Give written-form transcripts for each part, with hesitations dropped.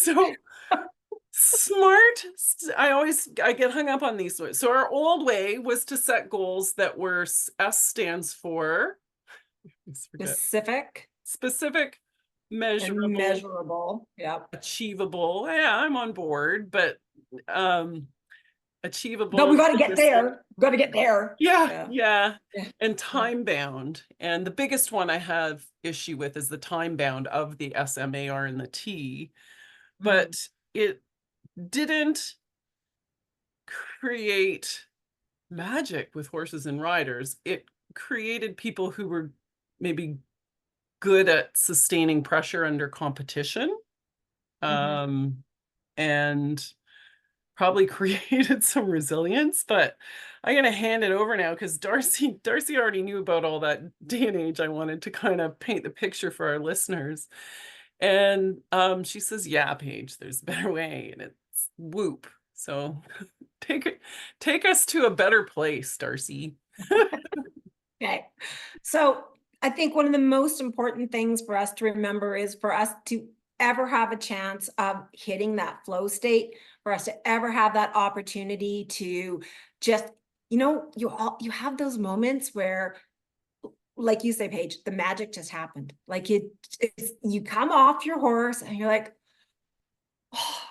So SMART, I get hung up on these words. So our old way was to set goals that were, S stands for, specific, and measurable, measurable. Yeah. achievable. Yeah, I'm on board, but But we achievable, got to get realistic. there. Got to get there. Yeah, Yeah. yeah. Yeah. And time bound. And the biggest one I have issue with is the time bound of the SMAR and the T, but it didn't create magic with horses and riders. It created people who were maybe good at sustaining pressure under competition, and probably created some resilience. But I'm going to hand it over now because Darcy already knew about all that day and age. I wanted to kind of paint the picture for our listeners. And she says, yeah, Paige, there's a better way, and it's WOOP. So take us to a better place, Darcy. Okay. So I think one of the most important things for us to remember is for us to ever have a chance of hitting that flow state, for us to ever have that opportunity to just, you have those moments where, like you say, Paige, the magic just happened. Like you come off your horse and you're like, oh,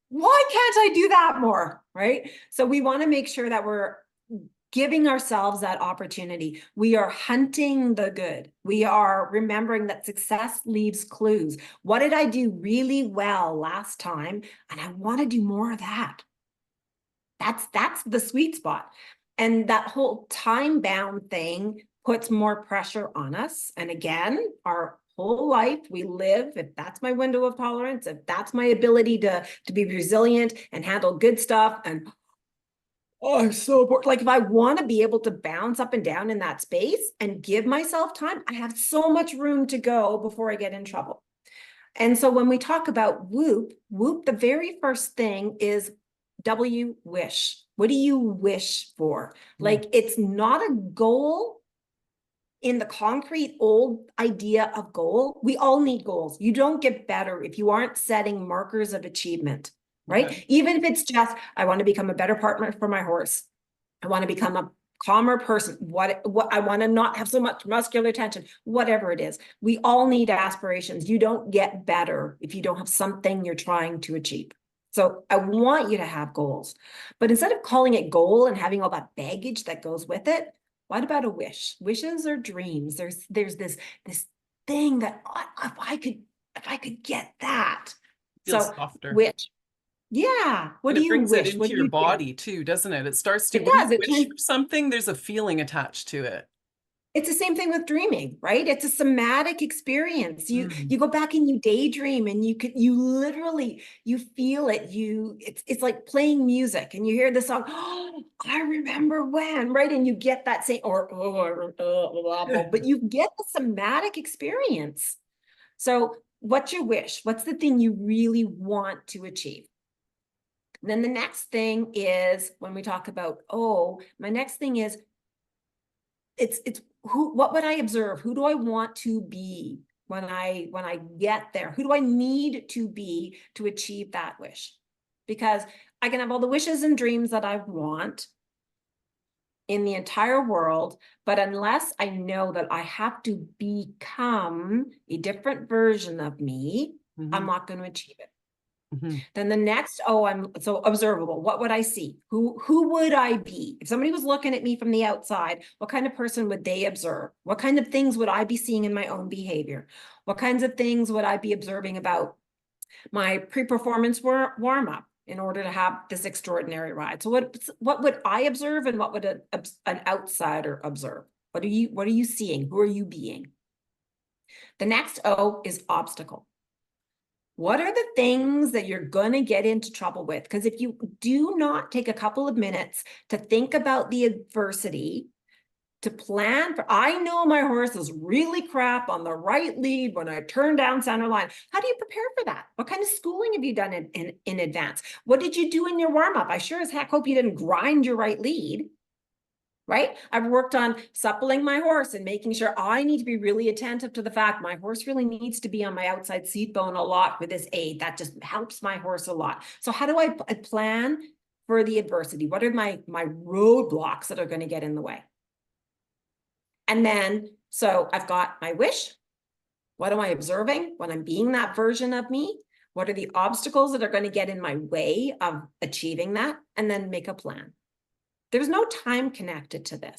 why can't I do that more? Right. So we want to make sure that we're giving ourselves that opportunity. We are hunting the good. We are remembering that success leaves clues. What did I do really well last time? And I want to do more of that. That's the sweet spot. And that whole time-bound thing puts more pressure on us. And again, our whole life we live, if that's my window of tolerance, if that's my ability to be resilient and handle good stuff, and I'm so bored. Like if I want to be able to bounce up and down in that space and give myself time, I have so much room to go before I get in trouble. And so when we talk about WOOP, the very first thing is wish. What do you wish for? Like it's not a goal in the concrete old idea of goal. We all need goals. You don't get better if you aren't setting markers of achievement, right? Okay. Even if it's just, I want to become a better partner for my horse. I want to become a calmer person. What I want to not have so much muscular tension, whatever it is. We all need aspirations. You don't get better if you don't have something you're trying to achieve. So I want you to have goals, but instead of calling it goal and having all that baggage that goes with it, what about a wish? Wishes are dreams. There's this thing that if I could get that. Feels so softer. Wish. Yeah. What do you wish? It brings it into your body too, doesn't it? It starts to, when you wish for something, there's a feeling attached to it. It's the same thing with dreaming, right? It's a somatic experience. You go back and you daydream, and you literally feel it. It's like playing music, and you hear the song. Oh, I remember when, right? And you get that same but you get the somatic experience. So, what's your wish? What's the thing you really want to achieve? And then the next thing is when we talk about, my next thing is it's what would I observe? Who do I want to be when I get there? Who do I need to be to achieve that wish? Because I can have all the wishes and dreams that I want in the entire world, but unless I know that I have to become a different version of me, I'm not going to achieve it. Then the next, I'm so observable. What would I see? Who would I be? If somebody was looking at me from the outside, what kind of person would they observe? What kind of things would I be seeing in my own behavior? What kinds of things would I be observing about my pre-performance warm-up in order to have this extraordinary ride? So what would I observe, and what would an outsider observe? What are you seeing? Who are you being? The next O is obstacle. What are the things that you're going to get into trouble with? Because if you do not take a couple of minutes to think about the adversity, to plan for, I know my horse is really crap on the right lead when I turn down center line. How do you prepare for that? What kind of schooling have you done in advance? What did you do in your warm-up? I sure as heck hope you didn't grind your right lead, right? I've worked on suppling my horse and making sure I need to be really attentive to the fact my horse really needs to be on my outside seat bone a lot with this aid. That just helps my horse a lot. So how do I plan for the adversity? What are my roadblocks that are going to get in the way? And then, so I've got my wish. What am I observing when I'm being that version of me? What are the obstacles that are going to get in my way of achieving that? And then make a plan. There's no time connected to this.